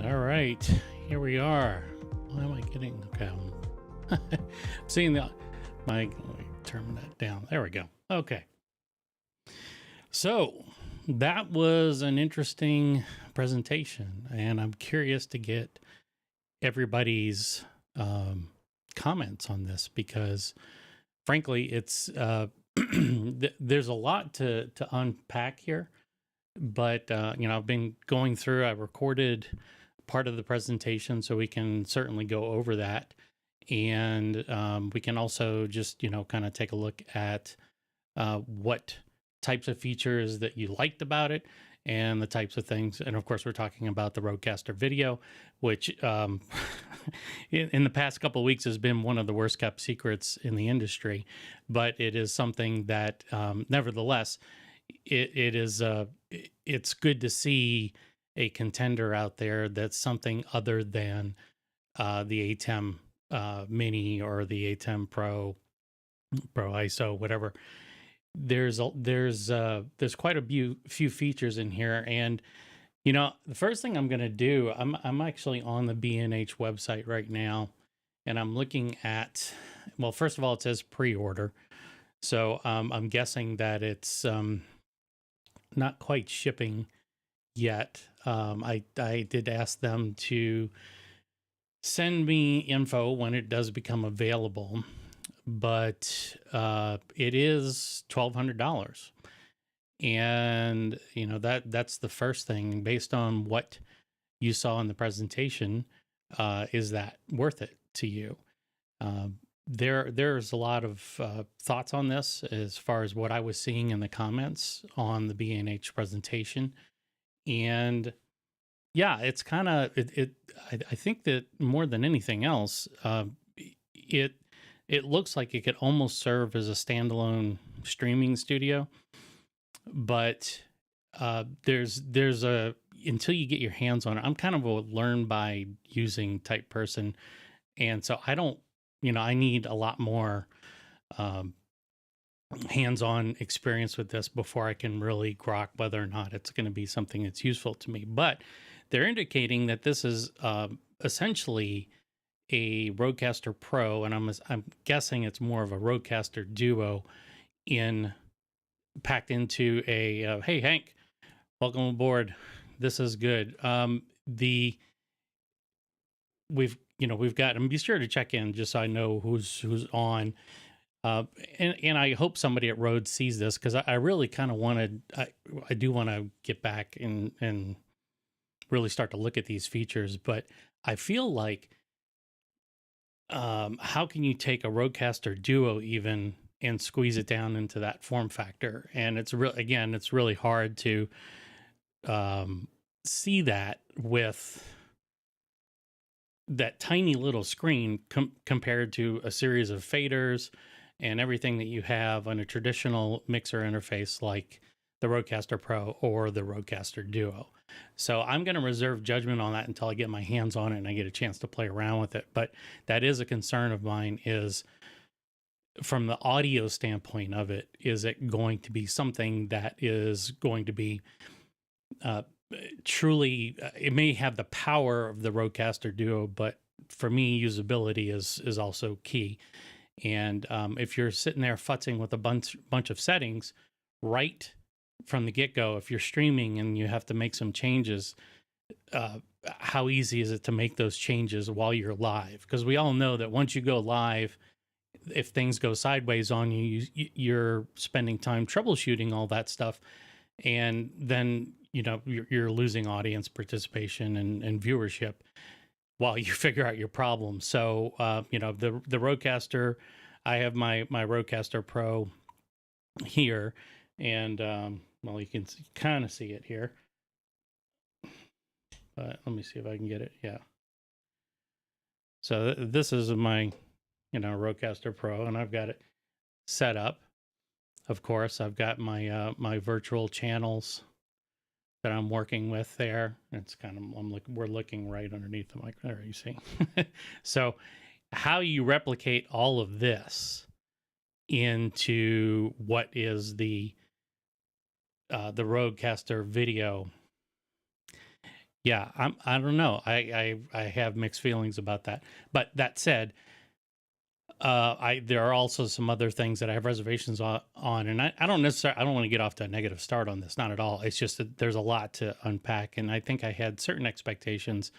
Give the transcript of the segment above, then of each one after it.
All right, here we are. Why am I getting? Okay, I'm seeing the my. Let me turn that down. There we go. Okay, so that was an interesting presentation, and I'm curious to get everybody's comments on this because, frankly, it's there's a lot to unpack here. But I've been going through. I recorded part of the presentation, so we can certainly go over that, and we can also just kind of take a look at what types of features that you liked about it, and the types of things. And of course, we're talking about the Rodecaster video, which in the past couple of weeks has been one of the worst kept secrets in the industry, but it is something that nevertheless it's good to see a contender out there that's something other than the Ecamm Mini or the Ecamm Pro ISO, whatever. There's quite a few features in here, and the first thing I'm going to do, I'm actually on the B&H website right now, and I'm looking at, well, first of all, it says pre-order, so I'm guessing that it's not quite shipping yet. I did ask them to send me info when it does become available, but it is $1,200, and that's the first thing. Based on what you saw in the presentation, is that worth it to you? There's a lot of thoughts on this as far as what I was seeing in the comments on the B&H presentation. And yeah, it's kind of I think that more than anything else, it looks like it could almost serve as a standalone streaming studio, but there's a until you get your hands on it. I'm kind of a learn by using type person, and so I don't, I need a lot more hands-on experience with this before I can really grok whether or not it's going to be something that's useful to me. But they're indicating that this is essentially a Rodecaster Pro, and I'm guessing it's more of a Rodecaster Duo packed into a hey Hank, welcome aboard. This is good. We've got, and be sure to check in just so I know who's on. And I hope somebody at Rode sees this, because I really kind of wanted, I do want to get back and really start to look at these features. But I feel like, how can you take a Rodecaster Duo even and squeeze it down into that form factor? And it's really hard to see that with that tiny little screen compared to a series of faders and everything that you have on a traditional mixer interface like the Rodecaster Pro or the Rodecaster Duo. So I'm going to reserve judgment on that until I get my hands on it and I get a chance to play around with it. But that is a concern of mine, is from the audio standpoint of it, is it going to be something that is going to be truly, it may have the power of the Rodecaster Duo, but for me, usability is also key. And if you're sitting there futzing with a bunch of settings right from the get-go, if you're streaming and you have to make some changes, how easy is it to make those changes while you're live? Because we all know that once you go live, if things go sideways on you, you're spending time troubleshooting all that stuff, and then you're losing audience participation and viewership while you figure out your problem. So, the Rodecaster, I have my Rodecaster Pro here, and well, you can kind of see it here. But let me see if I can get it. Yeah. So this is my, Rodecaster Pro, and I've got it set up. Of course, I've got my my virtual channels that I'm working with there. It's kind of, we're looking right underneath the mic there, you see. So how you replicate all of this into what is the Rodecaster video Yeah, I don't know. I have mixed feelings about that. But that said, I there are also some other things that I have reservations on, and I don't necessarily I don't want to get off to a negative start on this, not at all. It's just that there's a lot to unpack, and I think I had certain expectations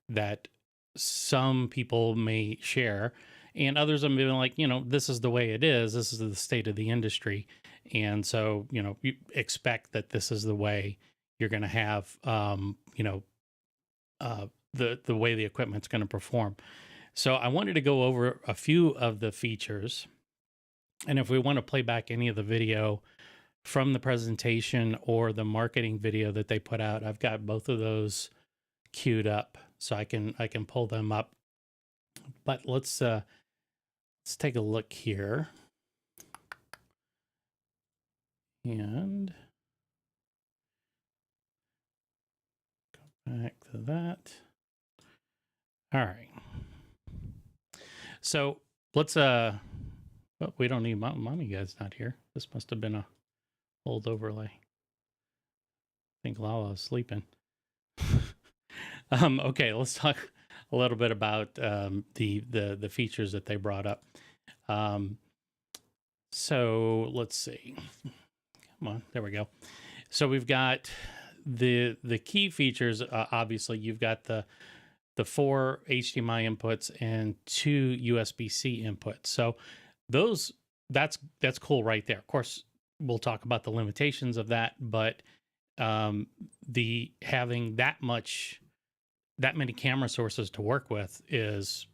that some people may share, and others have been like, this is the way it is. This is the state of the industry, and so you expect that this is the way you're going to have, the way the equipment's going to perform. So I wanted to go over a few of the features, and if we want to play back any of the video from the presentation or the marketing video that they put out, I've got both of those queued up, so I can pull them up. But let's take a look here, and go back to that. All right. So let's we don't need mommy guy's not here. This must have been a old overlay. I think Lala is sleeping. Okay, let's talk a little bit about the features that they brought up. So let's see. Come on, there we go. So we've got the key features. Obviously, you've got the 4 HDMI inputs and 2 USB-C inputs. So that's cool right there. Of course, we'll talk about the limitations of that, but the having that many camera sources to work with is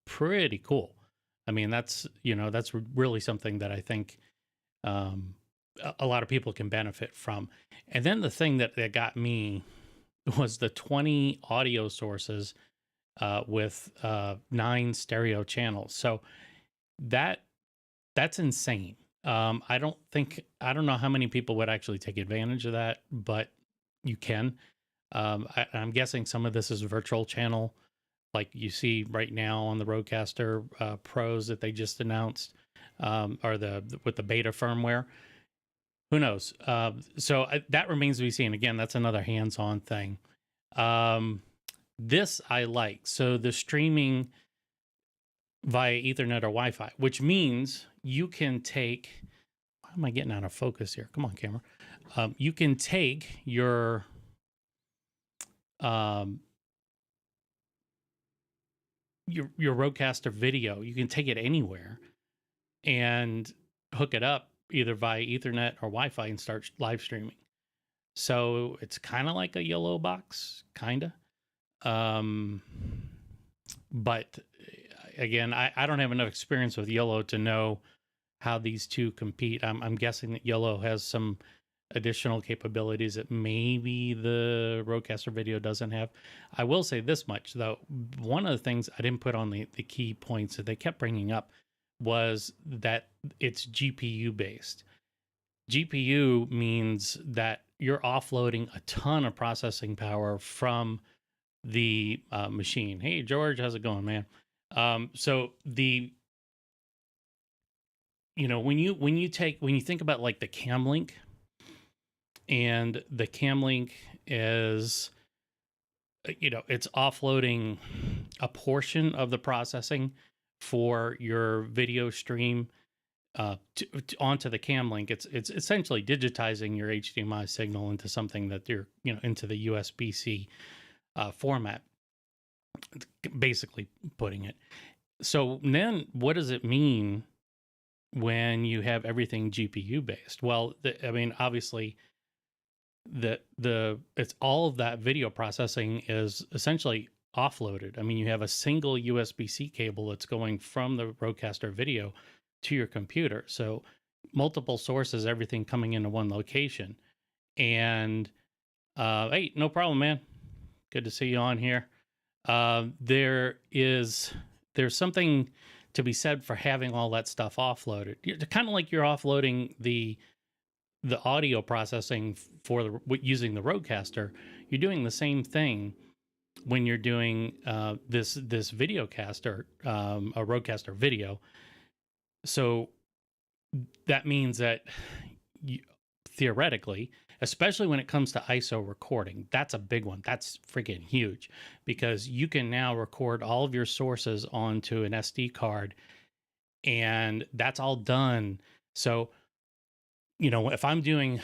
pretty cool. I mean, that's really something that I think a lot of people can benefit from. And then the thing that got me was the 20 audio sources with 9 stereo channels. So that's insane. I don't know how many people would actually take advantage of that, but you can. I'm guessing some of this is virtual channel, like you see right now on the Rodecaster Pros that they just announced, or with the beta firmware. Who knows? That remains to be seen. Again, that's another hands-on thing. This I like. So the streaming via Ethernet or Wi-Fi, which means you can take. Why am I getting out of focus here? Come on, camera. You can take your Rodecaster video. You can take it anywhere and hook it up either via Ethernet or Wi-Fi and start live streaming. So it's kind of like a yellow box, kind of. But again, I don't have enough experience with yellow to know how these two compete. I'm guessing that yellow has some additional capabilities that maybe the Rodecaster video doesn't have. I will say this much, though. One of the things I didn't put on the key points that they kept bringing up was that it's GPU based. GPU means that you're offloading a ton of processing power from the machine. Hey, George, how's it going, man? So when you think about like the Cam Link, and the Cam Link is, it's offloading a portion of the processing for your video stream onto the Cam Link. It's essentially digitizing your HDMI signal into something that you're into the USB-C format, basically putting it. So then what does it mean when you have everything GPU based? Well, obviously it's all of that video processing is essentially offloaded. I mean, you have a single USB-C cable that's going from the Rodecaster video to your computer. So multiple sources, everything coming into one location. And hey, no problem, man. Good to see you on here. There's something to be said for having all that stuff offloaded. Kind of like you're offloading the audio processing for using the Rodecaster. You're doing the same thing when you're doing this videocaster, a Rodecaster video. So that means that theoretically, especially when it comes to ISO recording. That's a big one. That's freaking huge, because you can now record all of your sources onto an SD card, and that's all done. So, if I'm doing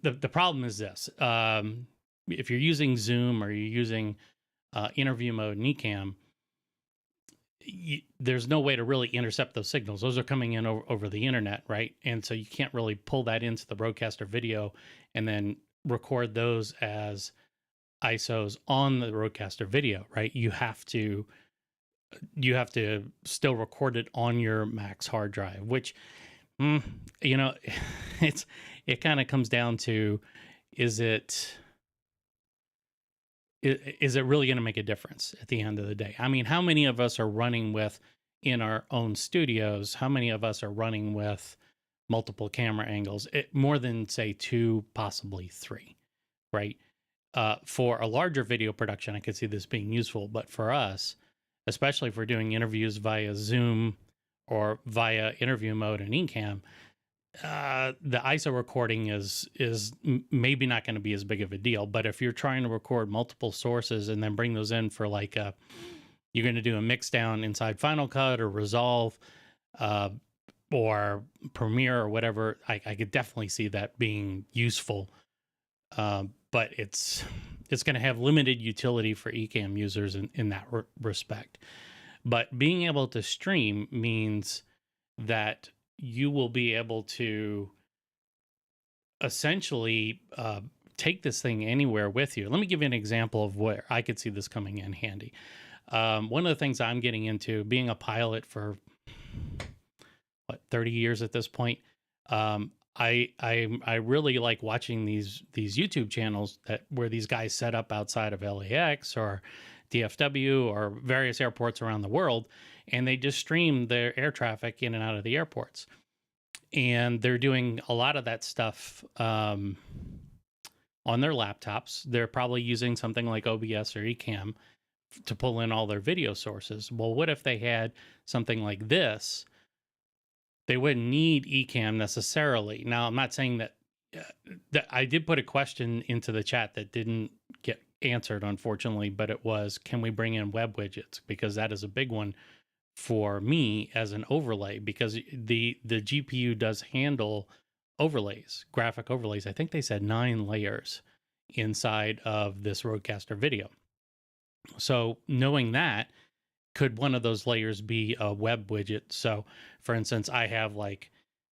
the problem is this, if you're using Zoom or you're using interview mode in Ecamm, there's no way to really intercept those signals. Those are coming in over the internet, right? And so you can't really pull that into the Rodecaster video and then record those as ISOs on the Rodecaster video, right? You have to still record it on your Mac's hard drive, which it kind of comes down to, is it really going to make a difference at the end of the day? I mean, how many of us are running with, in our own studios, how many of us are running with multiple camera angles? More than, say, 2, possibly 3, right? For a larger video production, I could see this being useful. But for us, especially if we're doing interviews via Zoom or via interview mode in Ecamm, the ISO recording is maybe not going to be as big of a deal. But if you're trying to record multiple sources and then bring those in for like you're going to do a mix down inside Final Cut or Resolve or Premiere or whatever, I could definitely see that being useful. But it's going to have limited utility for Ecamm users in that respect. But being able to stream means that you will be able to essentially take this thing anywhere with you. Let me give you an example of where I could see this coming in handy. One of the things I'm getting into, being a pilot for 30 years at this point, I really like watching these YouTube channels where these guys set up outside of LAX or DFW or various airports around the world, and they just stream their air traffic in and out of the airports. And they're doing a lot of that stuff on their laptops. They're probably using something like OBS or Ecamm to pull in all their video sources. Well, what if they had something like this? They wouldn't need Ecamm necessarily. Now, I'm not saying that I did put a question into the chat that didn't get answered, unfortunately, but it was, can we bring in web widgets? Because that is a big one for me as an overlay, because the GPU does handle overlays, graphic overlays. I think they said 9 layers inside of this Rodecaster video. So knowing that, could one of those layers be a web widget? So for instance, I have like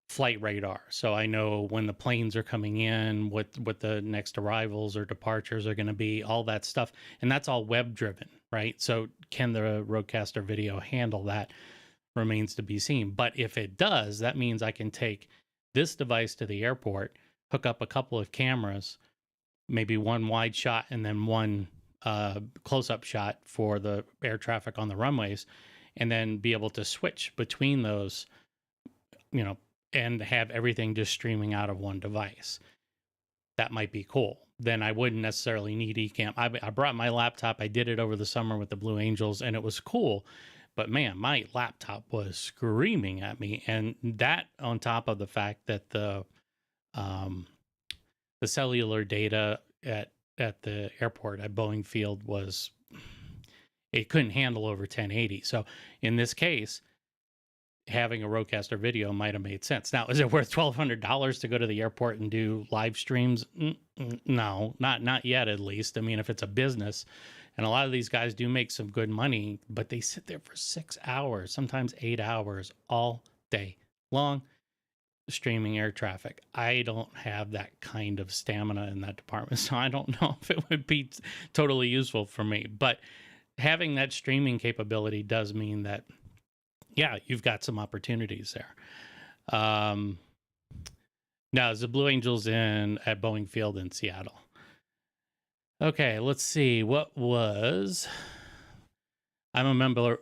flight radar, so I know when the planes are coming in, what the next arrivals or departures are going to be, all that stuff, and that's all web driven, right? So can the Rodecaster video handle that? Remains to be seen. But if it does, that means I can take this device to the airport, hook up a couple of cameras, maybe one wide shot and then one close-up shot for the air traffic on the runways, and then be able to switch between those, and have everything just streaming out of one device. That might be cool. Then I wouldn't necessarily need Ecamm. I brought my laptop. I did it over the summer with the Blue Angels, and it was cool. But man, my laptop was screaming at me, and that on top of the fact that the cellular data at the airport at Boeing Field it couldn't handle over 1080. So in this case, having a Rodecaster video might have made sense. Now, is it worth $1,200 to go to the airport and do live streams? No, not yet, at least. I mean, if it's a business, and a lot of these guys do make some good money, but they sit there for 6 hours, sometimes 8 hours, all day long, streaming air traffic. I don't have that kind of stamina in that department, so I don't know if it would be totally useful for me. But having that streaming capability does mean that, yeah, you've got some opportunities there. Now, is the Blue Angels at Boeing Field in Seattle? Okay, let's see. I'm a member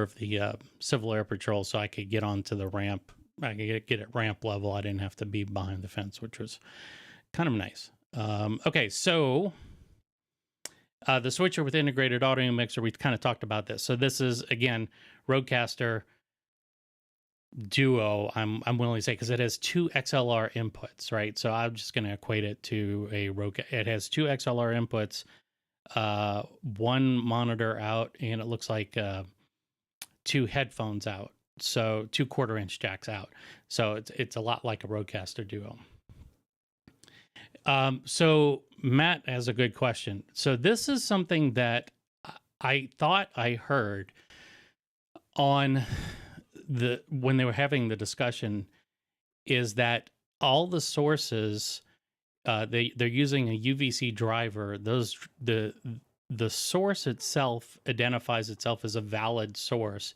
of the Civil Air Patrol, so I could get onto the ramp. I could get at ramp level. I didn't have to be behind the fence, which was kind of nice. Okay, so the switcher with integrated audio mixer, we kind of talked about this. So this is, again, Rodecaster Duo, I'm willing to say, because it has two XLR inputs, right? So I'm just going to equate it to a Rodecaster. It has two XLR inputs, one monitor out, and it looks like two headphones out. So 2/4-inch jacks out. So it's a lot like a Rodecaster Duo. So Matt has a good question. So this is something that I thought I heard on when they were having the discussion, is that all the sources, they're using a UVC driver. The source itself identifies itself as a valid source,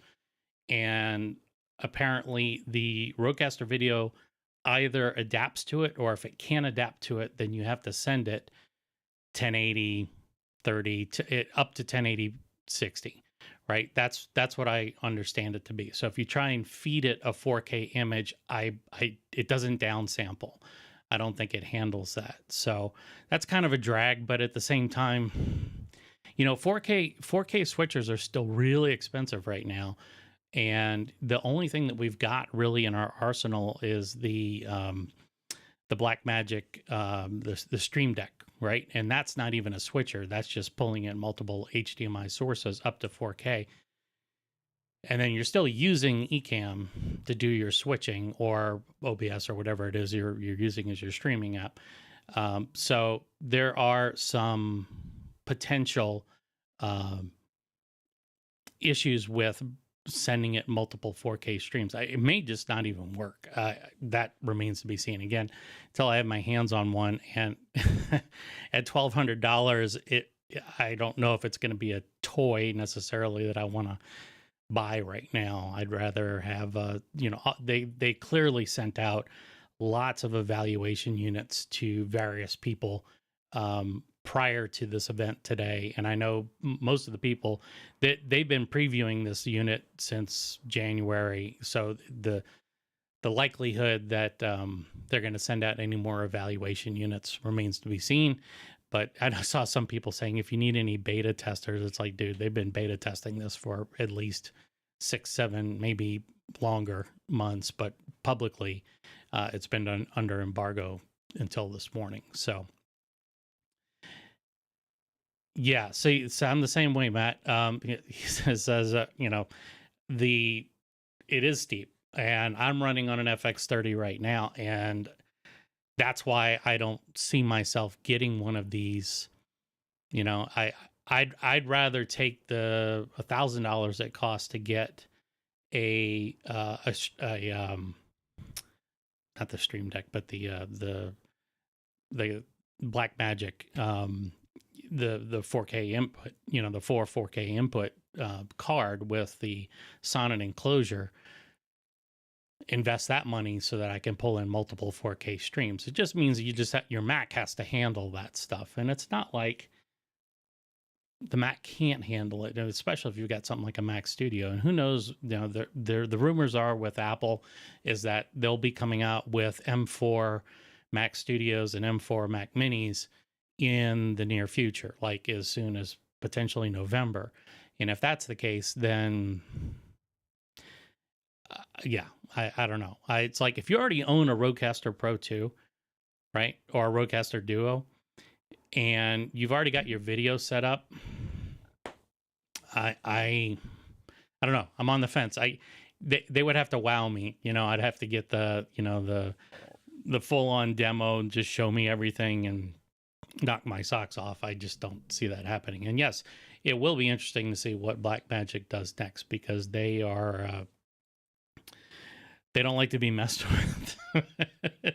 and apparently the Rodecaster video either adapts to it, or if it can't adapt to it, then you have to send it 1080 30 to it up to 1080 60, right? That's what I understand it to be. So if you try and feed it a 4K image, it doesn't downsample. I don't think it handles that. So that's kind of a drag, but at the same time, 4K switchers are still really expensive right now. And the only thing that we've got really in our arsenal is the Blackmagic, the Stream Deck, right? And that's not even a switcher. That's just pulling in multiple HDMI sources up to 4K. And then you're still using Ecamm to do your switching, or OBS, or whatever it is you're using as your streaming app. So there are some potential issues with sending it multiple 4K streams. It may just not even work. That remains to be seen. Again, until I have my hands on one, and at $1,200, I don't know if it's going to be a toy necessarily that I want to buy right now. I'd rather have they clearly sent out lots of evaluation units to various people prior to this event today, and I know most of the people that they've been previewing this unit since January. So the likelihood that they're going to send out any more evaluation units remains to be seen. But I saw some people saying, if you need any beta testers, it's like, dude, they've been beta testing this for at least 6, 7, maybe longer months. But publicly, it's been done under embargo until this morning. So yeah, so I'm the same way, Matt. He says, it is steep, and I'm running on an FX30 right now, and that's why I don't see myself getting one of these. I'd rather take the $1,000 it costs to get a not the Stream Deck, but the Blackmagic, the 4K input, the 4K input card with the Sonnet enclosure. Invest that money so that I can pull in multiple 4K streams. It just means your Mac has to handle that stuff, and it's not like the Mac can't handle it, especially if you've got something like a Mac Studio. And who knows? The rumors are with Apple is that they'll be coming out with M4 Mac Studios and M4 Mac Minis in the near future, like as soon as potentially November. And if that's the case, then I don't know. It's like, if you already own a Rodecaster Pro 2, right, or a Rodecaster Duo, and you've already got your video set up, I don't know. I'm on the fence. They would have to wow me. I'd have to get the full on demo and just show me everything and knock my socks off. I just don't see that happening. And yes, it will be interesting to see what Blackmagic does next, because they are they don't like to be messed with.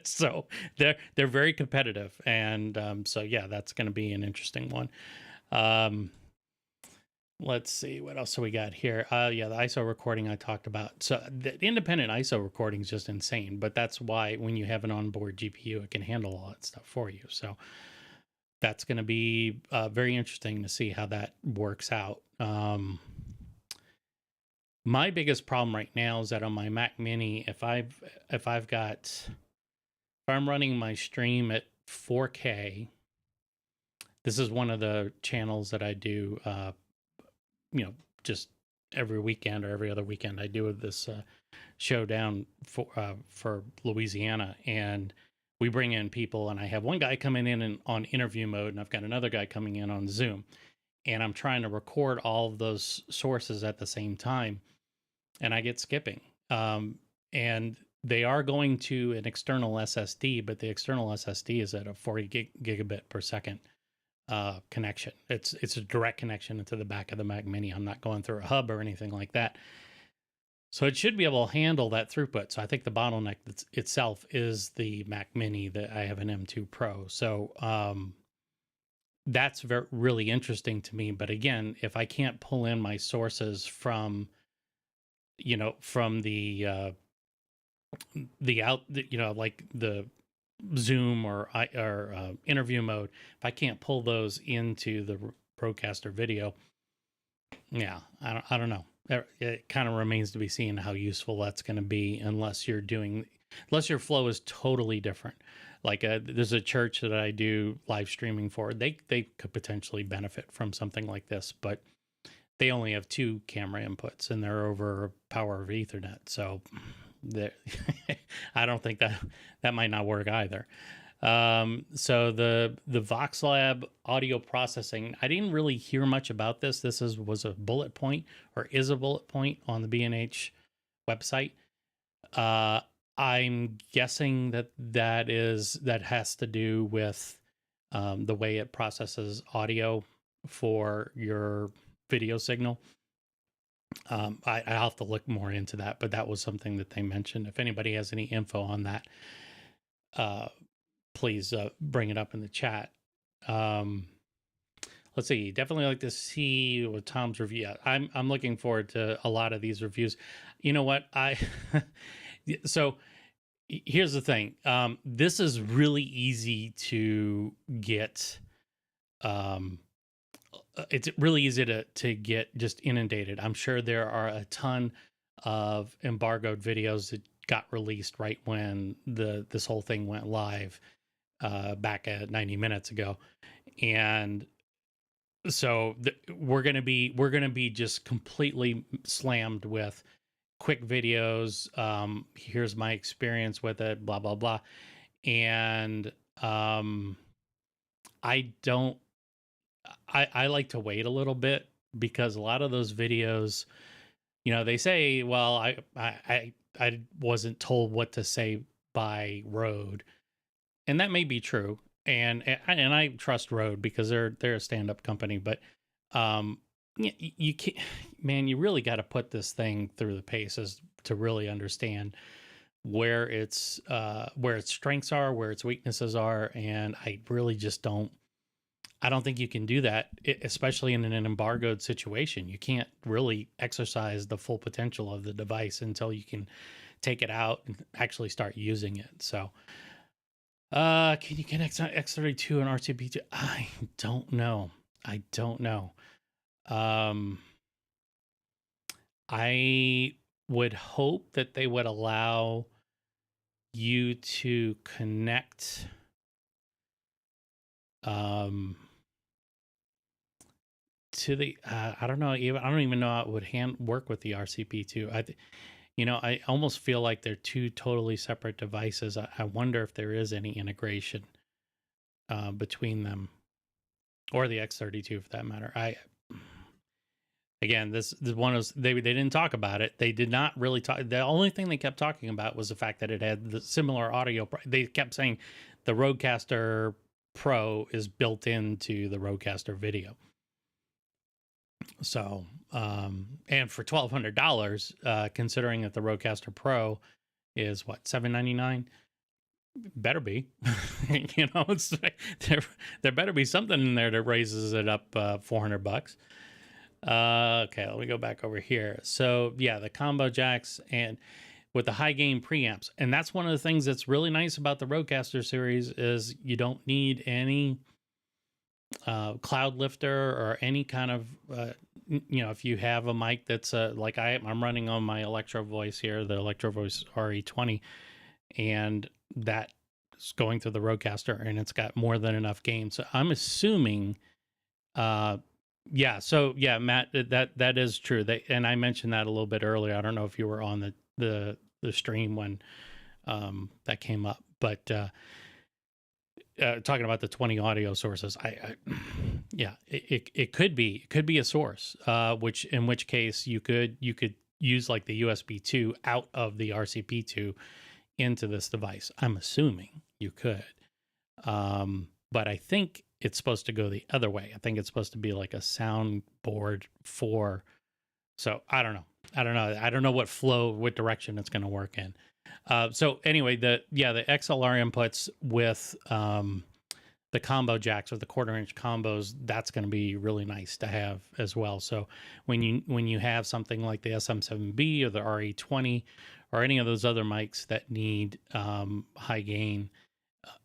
So they're very competitive, and so yeah, that's going to be an interesting one. Let's see what else we got here. Yeah, the ISO recording I talked about. So the independent ISO recording is just insane, but that's why when you have an onboard GPU, it can handle all that stuff for you. So that's going to be very interesting to see how that works out. My biggest problem right now is that on my Mac Mini, if I'm running my stream at 4K, this is one of the channels that I do, just every weekend or every other weekend I do this show down for Louisiana, and we bring in people, and I have one guy coming in and on interview mode, and I've got another guy coming in on Zoom, and I'm trying to record all of those sources at the same time, and I get skipping. And they are going to an external SSD, but the external SSD is at a 40 gigabit per second connection. It's a direct connection into the back of the Mac Mini. I'm not going through a hub or anything like that. So it should be able to handle that throughput. So I think the bottleneck itself is the Mac Mini that I have an M2 Pro. So that's really interesting to me. But again, if I can't pull in my sources from, from the like the Zoom or interview mode, if I can't pull those into the Rodecaster video, yeah, I don't know. It kind of remains to be seen how useful that's going to be, unless your flow is totally different. Like there's a church that I do live streaming for. They could potentially benefit from something like this, but they only have 2 camera inputs and they're over power of Ethernet. So I don't think that might not work either. So the VoxLab audio processing, I didn't really hear much about this. This was a bullet point, or is a bullet point on the B&H website. I'm guessing that has to do with the way it processes audio for your video signal. I'll have to look more into that, but that was something that they mentioned. If anybody has any info on that, please bring it up in the chat. Let's see. Definitely like to see what Tom's review. Yeah, I'm looking forward to a lot of these reviews. You know what? So here's the thing. This is really easy to get. It's really easy to get just inundated. I'm sure there are a ton of embargoed videos that got released right when this whole thing went live back at 90 minutes ago, and so we're gonna be just completely slammed with quick videos. Here's my experience with it, blah blah blah, and I don't. I like to wait a little bit, because a lot of those videos, they say, well, I wasn't told what to say by RØDE, and that may be true, and I trust RØDE because they're a stand-up company, but you can't, man, you really got to put this thing through the paces to really understand where its strengths are, where its weaknesses are, and I really just don't. I don't think you can do that, especially in an embargoed situation. You can't really exercise the full potential of the device until you can take it out and actually start using it. So, can you connect X32 and RCP2? I don't know. I would hope that they would allow you to connect to the I don't know, I don't even know how it would work with the RCP2. I almost feel like they're 2 totally separate devices. I wonder if there is any integration between them, or the X32 for that matter. Again, this one was, they didn't talk about it. They did not really talk. The only thing they kept talking about was the fact that it had the similar audio. They kept saying the Rodecaster Pro is built into the Rodecaster Video. So, and for $1,200, considering that the Rodecaster Pro is what, $799, better be. It's there better be something in there that raises it up $400. Okay, let me go back over here. So yeah, the combo jacks and with the high gain preamps, and that's one of the things that's really nice about the Rodecaster series is you don't need any cloud lifter or any kind of if you have a mic that's like I'm running on my Electro Voice here, the Electro Voice RE20, and that's going through the Rodecaster, and it's got more than enough gain. So I'm assuming Yeah. So yeah, Matt, that is true. And I mentioned that a little bit earlier. I don't know if you were on the stream when that came up, but talking about the 20 audio sources, yeah, it could be a source, which in which case you could use like the USB 2 out of the RCP 2 into this device. I'm assuming you could. But I think it's supposed to go the other way. I think it's supposed to be like a soundboard for. So I don't know. I don't know what direction it's going to work in. So anyway, the XLR inputs with the combo jacks or the 1/4 inch combos, that's going to be really nice to have as well. So when you have something like the SM7B or the RE20 or any of those other mics that need high gain,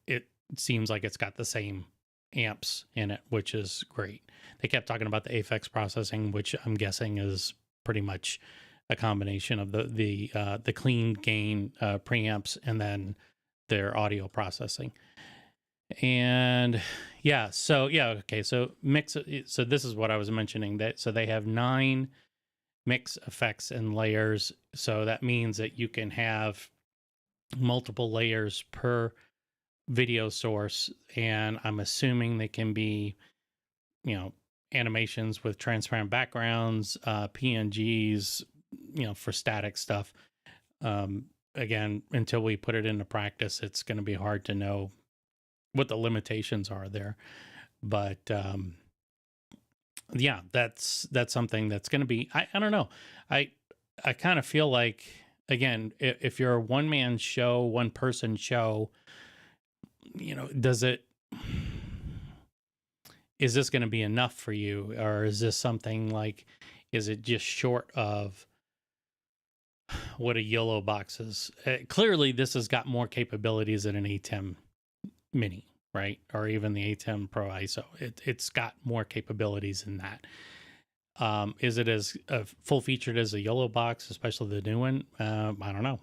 it seems like it's got the same amps in it, which is great. They kept talking about the AFX processing, which I'm guessing is pretty much a combination of the clean gain preamps and then their audio processing. And yeah, so yeah, okay, so mix. So this is what I was mentioning, that so they have 9 mix effects and layers. So that means that you can have multiple layers per video source, and I'm assuming they can be, animations with transparent backgrounds, PNGs, for static stuff. Again, until we put it into practice, it's going to be hard to know what the limitations are there. But yeah, that's something that's going to be. I don't know. I kind of feel like, again, if you're a one show, one person show, does it, is this going to be enough for you, or is this something like, is it just short of what a YOLO box is? Clearly this has got more capabilities than an ATEM mini, right? Or even the ATEM Pro ISO. It's got more capabilities than that. Is it as full featured as a YOLO box, especially the new one? I don't know.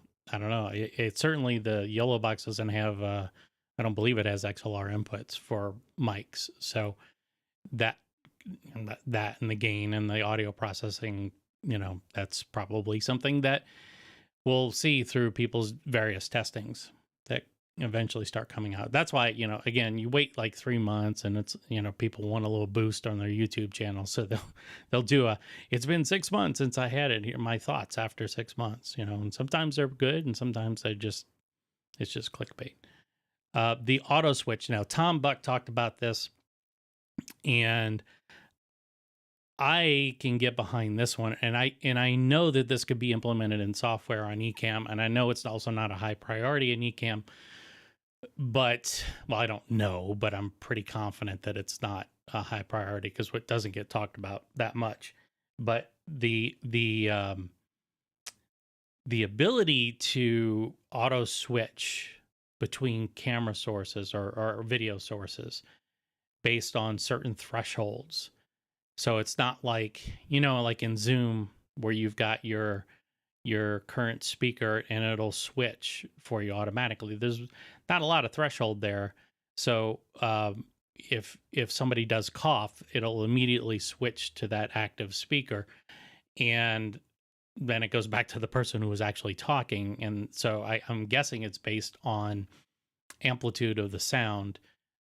It certainly, the YOLO box doesn't have. I don't believe it has XLR inputs for mics. So that and the gain and the audio processing, that's probably something that we'll see through people's various testings that eventually start coming out. That's why, again, you wait like 3 months, and it's, people want a little boost on their YouTube channel, so they'll do it's been 6 months since I had it, here my thoughts after 6 months, and sometimes they're good and sometimes it's just clickbait. The auto switch. Now, Tom Buck talked about this, and I can get behind this one, and I know that this could be implemented in software on Ecamm, and I know it's also not a high priority in Ecamm, but, well, I don't know, but I'm pretty confident that it's not a high priority because it doesn't get talked about that much. But the ability to auto switch between camera sources or video sources based on certain thresholds. So it's not like, like in Zoom where you've got your current speaker and it'll switch for you automatically. There's not a lot of threshold there. So if somebody does cough, it'll immediately switch to that active speaker, and then it goes back to the person who was actually talking. And so I'm guessing it's based on amplitude of the sound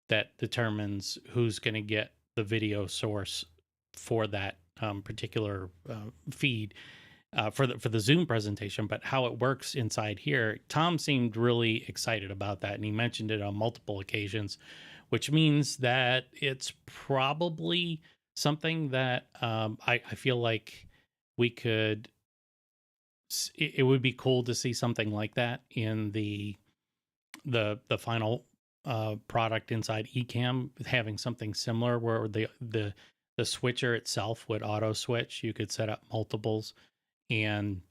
that determines who's going to get the video source for that particular feed for the Zoom presentation. But how it works inside here, Tom seemed really excited about that, and he mentioned it on multiple occasions, which means that it's probably something that I feel like we could. It would be cool to see something like that in the final product inside Ecamm, having something similar where the switcher itself would auto switch. You could set up multiples, and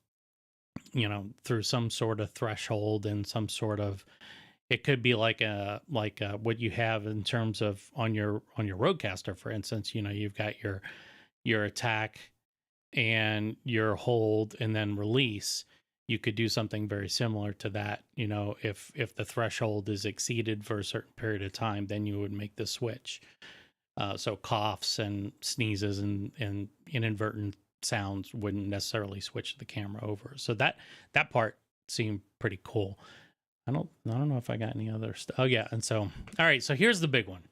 through some sort of threshold and some sort of, it could be like what you have in terms of on your Rodecaster, for instance. You've got your attack and your hold and then release. You could do something very similar to that. If the threshold is exceeded for a certain period of time, then you would make the switch. So coughs and sneezes and inadvertent sounds wouldn't necessarily switch the camera over. So that part seemed pretty cool. I don't know if I got any other stuff. Oh yeah, and so all right, so here's the big one.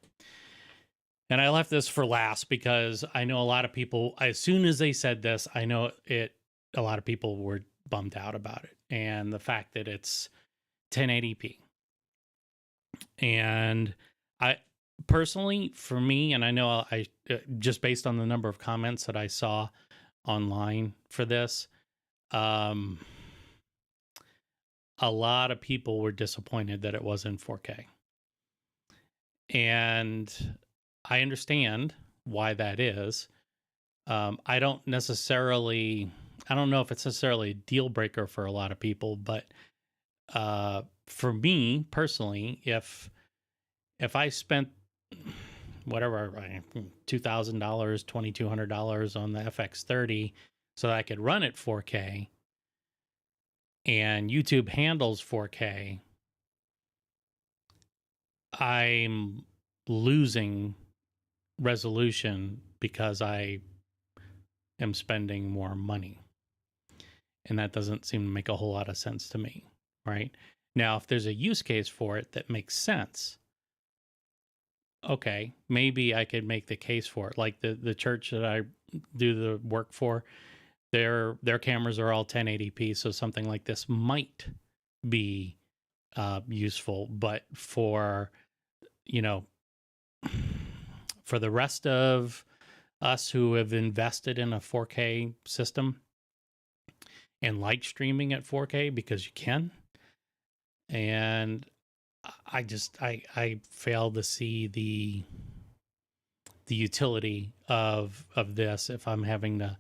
And I left this for last because I know a lot of people, as soon as they said this, I know a lot of people were bummed out about it. And the fact that it's 1080p. And I personally, for me, and I know I just based on the number of comments that I saw online for this, a lot of people were disappointed that it wasn't 4K. And I understand why that is. I don't know if it's necessarily a deal breaker for a lot of people, but for me personally, if I spent whatever, $2,000, $2,200 on the FX30 so that I could run it 4K, and YouTube handles 4K, I'm losing resolution because I am spending more money. And that doesn't seem to make a whole lot of sense to me, right? Now, if there's a use case for it that makes sense, okay, maybe I could make the case for it. Like the church that I do the work for, their cameras are all 1080p, so something like this might be useful. But for, for the rest of us who have invested in a 4K system and like streaming at 4K because you can, and I fail to see the utility of this if I'm having to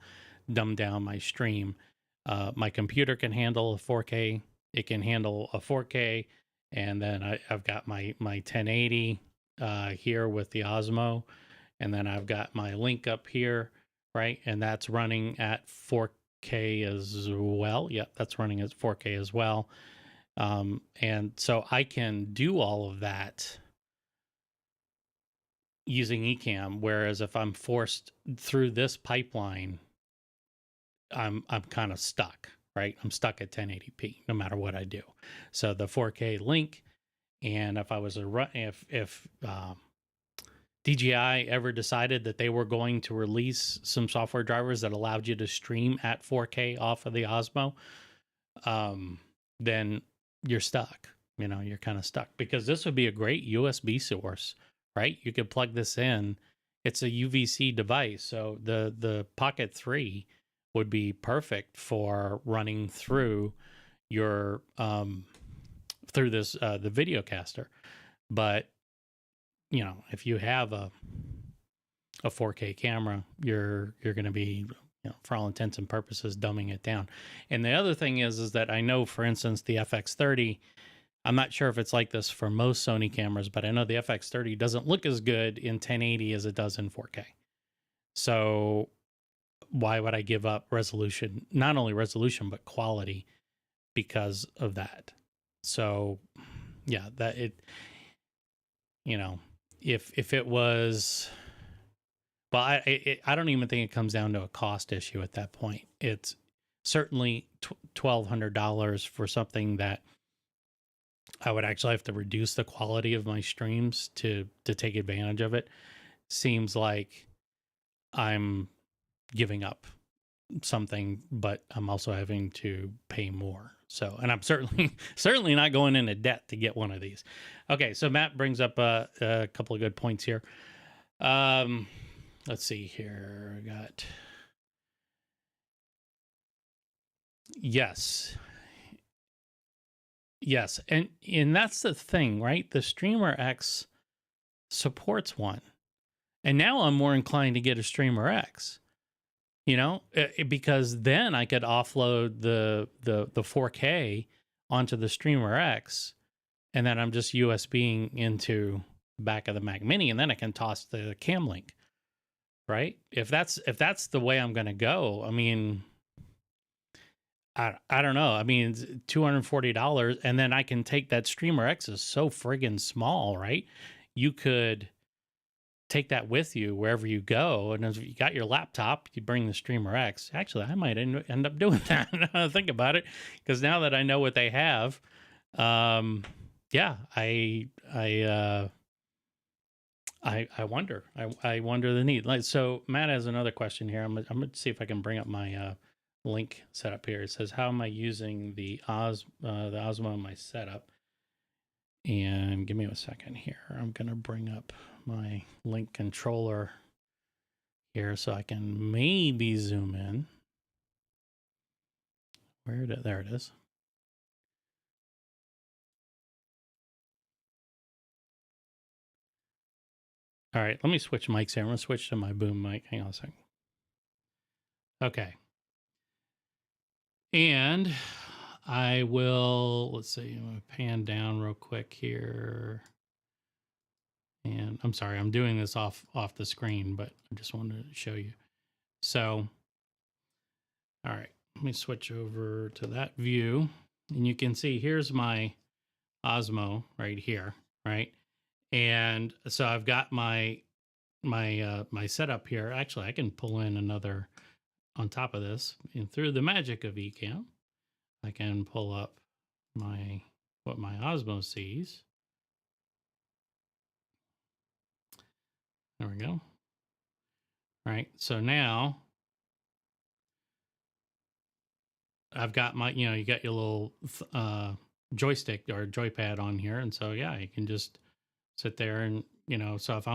dumb down my stream. My computer can handle a 4K. It can handle a 4K, and then I've got my 1080 here with the Osmo, and then I've got my link up here, right? And that's running at 4K as well. Yep, that's running at 4K as well. And so I can do all of that using Ecamm, whereas if I'm forced through this pipeline, I'm kind of stuck, right? I'm stuck at 1080p no matter what I do. So the 4K link, and if I was if DJI ever decided that they were going to release some software drivers that allowed you to stream at 4K off of the Osmo, then you're stuck. You're kind of stuck, because this would be a great USB source, right? You could plug this in. It's a UVC device, so the Pocket 3 would be perfect for running through your through this the Videocaster. But if you have a 4K camera, you're going to be, for all intents and purposes, dumbing it down. And the other thing is that I know, for instance, the FX30, I'm not sure if it's like this for most Sony cameras, but I know the FX30 doesn't look as good in 1080 as it does in 4K. So why would I give up resolution, not only resolution, but quality because of that? So yeah, that it, if it was, well, I don't even think it comes down to a cost issue at that point. It's certainly $1,200 for something that I would actually have to reduce the quality of my streams to take advantage of it. Seems like I'm giving up something, but I'm also having to pay more. So, and I'm certainly not going into debt to get one of these. Okay, so Matt brings up a couple of good points here. Let's see here. I got, yes, and that's the thing, right? The Streamer X supports one, and now I'm more inclined to get a Streamer X. Because then I could offload the 4K onto the Streamer X, and then I'm just USBing into the back of the Mac Mini, and then I can toss the cam link, right? If that's the way I'm going to go, I mean, I don't know. I mean, it's $240, and then I can take that Streamer X is so friggin' small, right? You could take that with you wherever you go. And if you got your laptop, you bring the Streamer X. Actually, I might end up doing that. Think about it, because now that I know what they have, yeah, I wonder. I wonder the need. Like, so Matt has another question here. I'm gonna see if I can bring up my link set up here. It says, how am I using the Osmo in my setup? And give me a second here. I'm gonna bring up my link controller here so I can maybe zoom in. There it is. All right, let me switch mics here. I'm gonna switch to my boom mic. Hang on a second. Okay. And I will, let's see, I'm gonna pan down real quick here. And I'm sorry, I'm doing this off the screen, but I just wanted to show you. So, all right, let me switch over to that view. And you can see here's my Osmo right here, right? And so I've got my setup here. Actually, I can pull in another on top of this, and through the magic of Ecamm, I can pull up what my Osmo sees. There we go. Right. So now I've got my, you got your little joystick or joypad on here, and so yeah, you can just sit there and so if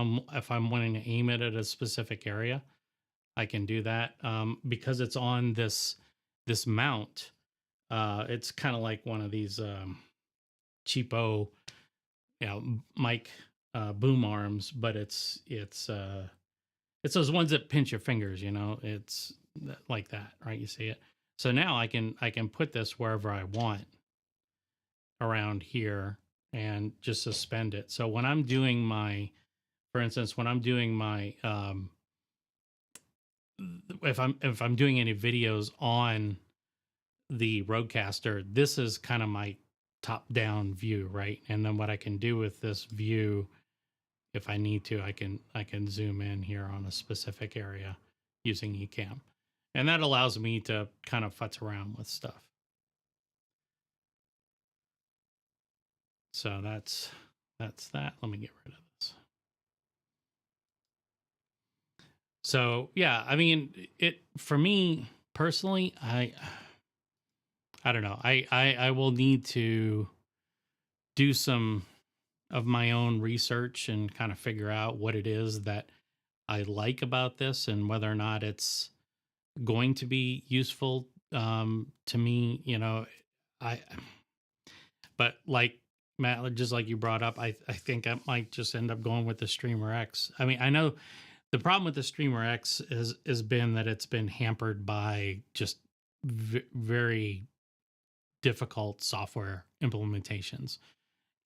I'm wanting to aim it at a specific area, I can do that. Because it's on this mount. It's kind of like one of these cheapo, mic boom arms, but it's those ones that pinch your fingers. It's like that, right? You see it. So now I can put this wherever I want around here and just suspend it. So when I'm doing for instance, when I'm doing my if I'm doing any videos on the Rodecaster, this is kind of my top down view, right? And then what I can do with this view, if I need to, I can zoom in here on a specific area using Ecamm. And that allows me to kind of futz around with stuff. So that's that. Let me get rid of this. So yeah, I mean, for me personally, I don't know. I will need to do some of my own research and kind of figure out what it is that I like about this and whether or not it's going to be useful to me. I but like Matt, just like you brought up, I think I might just end up going with the Streamer X. I mean, I know the problem with the Streamer X has been that it's been hampered by just very difficult software implementations.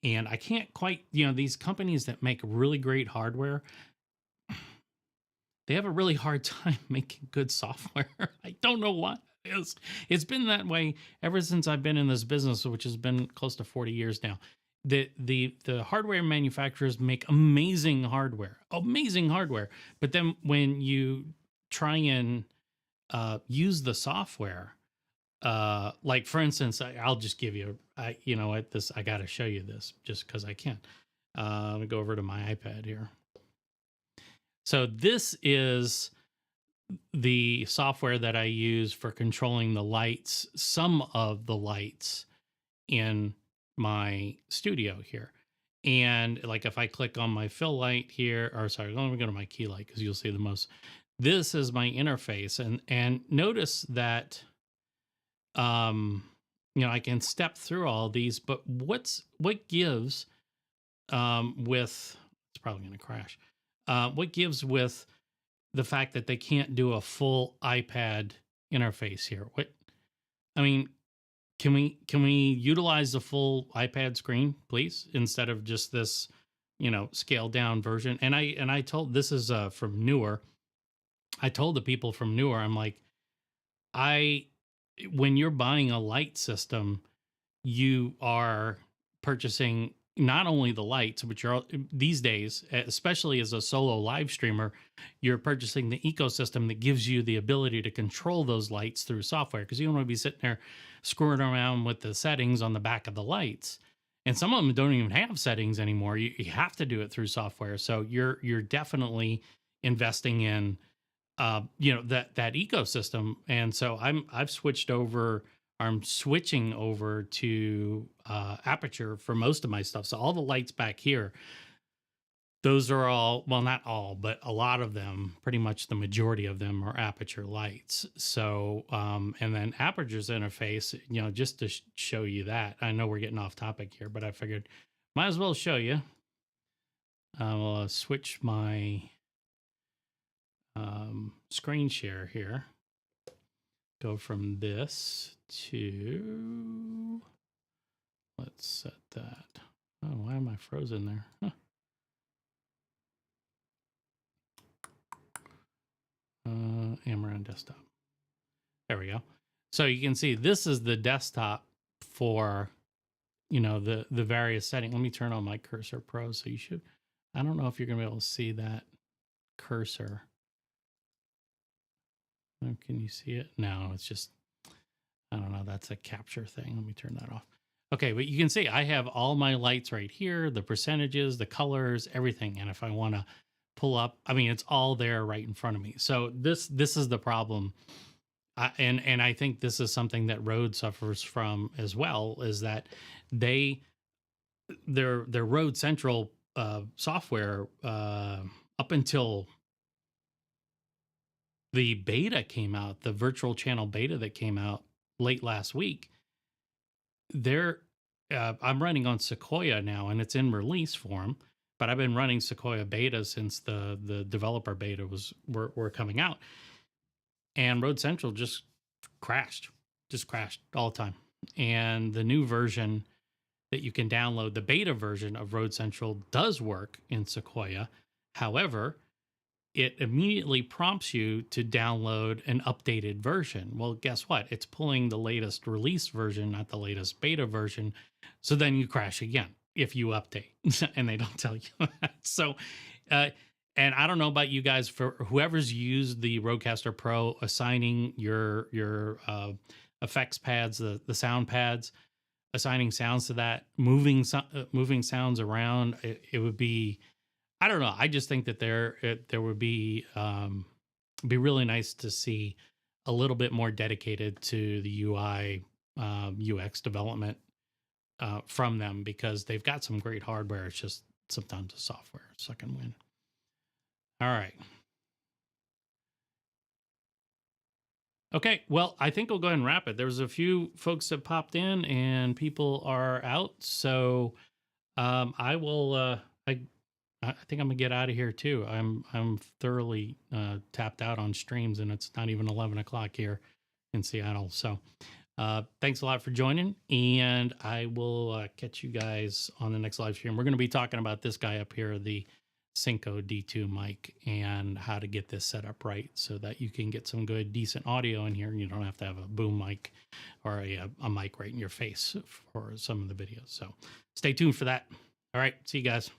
And I can't quite, these companies that make really great hardware, they have a really hard time making good software. I don't know why. It's been that way ever since I've been in this business, which has been close to 40 years now. The hardware manufacturers make amazing hardware, but then when you try and use the software, like for instance, I'll just give you, I got to show you this just because I can. Let me go over to my iPad here. So this is the software that I use for controlling the lights, some of the lights in my studio here. And like if I click on my fill light here, or sorry, let me go to my key light because you'll see the most. This is my interface, and notice that I can step through all these, but what gives with, it's probably going to crash. What gives with the fact that they can't do a full iPad interface here? Can we utilize the full iPad screen, please, instead of just this, scaled down version? And I told, this is from Newer. I told the people from Newer, I'm like, when you're buying a light system, you are purchasing not only the lights, which are these days, especially as a solo live streamer, you're purchasing the ecosystem that gives you the ability to control those lights through software, because you don't want to be sitting there screwing around with the settings on the back of the lights. And some of them don't even have settings anymore. You have to do it through software. So you're definitely investing in that ecosystem. And so I'm switching over to Aperture for most of my stuff. So all the lights back here, those are all, well, not all, but a lot of them, pretty much the majority of them are Aperture lights. So and then Aperture's interface, just to show you that. I know we're getting off topic here, but I figured might as well show you. I'll switch my screen share here. Go from this to, let's set that. Oh, why am I frozen there? Huh. Amaran desktop. There we go. So you can see this is the desktop for, the various settings. Let me turn on my Cursor Pro. So you should, I don't know if you're going to be able to see that cursor. Oh, can you see it? No, it's just, I don't know. That's a capture thing. Let me turn that off. Okay, but you can see I have all my lights right here, the percentages, the colors, everything. And if I want to pull up, I mean, it's all there right in front of me. So this is the problem. And I think this is something that Rode suffers from as well, is that their Rode Central software up until the beta came out, the virtual channel beta that came out late last week, I'm running on Sequoia now, and it's in release form, but I've been running Sequoia beta since the developer beta were coming out, and Rode Central just crashed all the time. And the new version that you can download, the beta version of Rode Central, does work in Sequoia. However, it immediately prompts you to download an updated version. Well, guess what? It's pulling the latest release version, not the latest beta version. So then you crash again if you update, and they don't tell you that. So, and I don't know about you guys, for whoever's used the Rodecaster Pro, assigning your effects pads, the sound pads, assigning sounds to that, moving sounds around, it would be, I don't know. I just think that there would be really nice to see a little bit more dedicated to the UI UX development from them, because they've got some great hardware. It's just sometimes the software suck and win. All right. Okay, well, I think we'll go ahead and wrap it. There was a few folks that popped in and people are out, so I will. I think I'm gonna get out of here too. I'm thoroughly tapped out on streams, and it's not even 11 o'clock here in Seattle. So thanks a lot for joining, and I will catch you guys on the next live stream. We're going to be talking about this guy up here, the Synco D2 mic, and how to get this set up right so that you can get some good, decent audio in here, and you don't have to have a boom mic or a mic right in your face for some of the videos. So stay tuned for that. All right, see you guys.